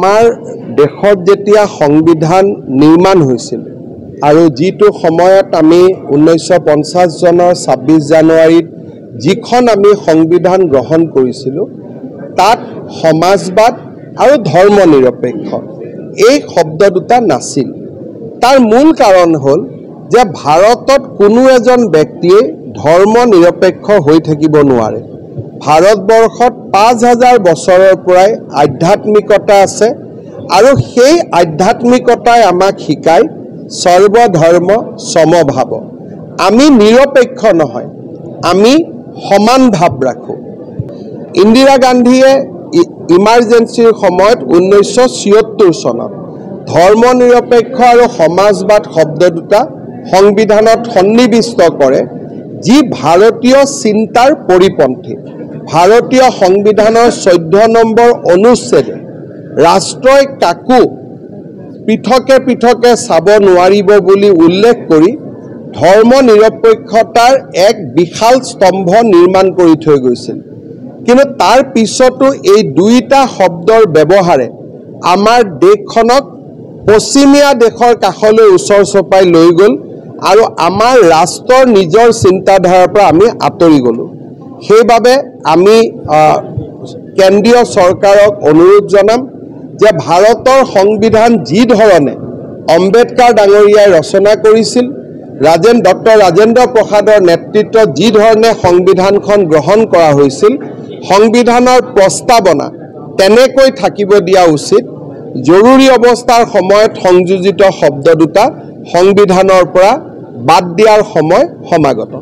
আমাৰ দেশত যেতিয়া সংবিধান নিৰ্মাণ হৈছিল আৰু যিটো সময়ত আমি 1950 চনৰ 26 জানুৱাৰীত যিখন আমি সংবিধান গ্ৰহণ কৰিছিলোঁ তাত সমাজবাদ আৰু ধৰ্ম নিৰপেক্ষ এই শব্দ দুটা নাছিল। তাৰ মূল কাৰণ হ'ল যে ভাৰতত কোনো এজন ব্যক্তিয়ে ধৰ্ম নিৰপেক্ষ হৈ থাকিব নোৱাৰে। ভাৰতবৰ্ষত 5000 বছৰৰ পৰাই আধ্যাত্মিকতা আছে আৰু সেই আধ্যাত্মিকতাই আমাক শিকায় সৰ্বধৰ্ম সমভাৱ। আমি নিৰপেক্ষ নহয়, আমি সমান ভাৱ ৰাখোঁ। ইন্দিৰা গান্ধীয়ে ইমাৰ্জেন্সিৰ সময়ত 1976 চনত ধৰ্ম নিৰপেক্ষ আৰু সমাজবাদ শব্দ দুটা সংবিধানত সন্নিৱিষ্ট কৰে, যি ভাৰতীয় চিন্তাৰ পৰিপন্থী। ভাৰতীয় সংবিধানৰ 14 নম্বৰ অনুচ্ছেদে ৰাষ্ট্ৰই কাকো পৃথকে পৃথকে চাব নোৱাৰিব বুলি উল্লেখ কৰি ধৰ্ম নিৰপেক্ষতাৰ এক বিশাল স্তম্ভ নিৰ্মাণ কৰি থৈ গৈছিল। কিন্তু তাৰ পিছতো এই দুইটা শব্দৰ ব্যৱহাৰে আমাৰ দেশখনক পশ্চিমীয়া দেশৰ কাষলৈ ওচৰ চপাই লৈ গ'ল আৰু আমাৰ ৰাষ্ট্ৰৰ নিজৰ চিন্তাধাৰাৰ পৰা আমি আঁতৰি গ'লোঁ। সেইবাবে আমি কেন্দ্ৰীয় চৰকাৰক অনুৰোধ জনাম যে ভাৰতৰ সংবিধান যি ধৰণে আম্বেদকাৰ ডাঙৰীয়াই ৰচনা কৰিছিল, ডক্টৰ ৰাজেন্দ্ৰ প্ৰসাদৰ নেতৃত্বত যি ধৰণে সংবিধানখন গ্ৰহণ কৰা হৈছিল, সংবিধানৰ প্ৰস্তাৱনা তেনেকৈ থাকিব দিয়া উচিত। জৰুৰী অৱস্থাৰ সময়ত সংযোজিত শব্দ দুটা সংবিধানৰ পৰা বাদ দিয়াৰ সময় সমাগত।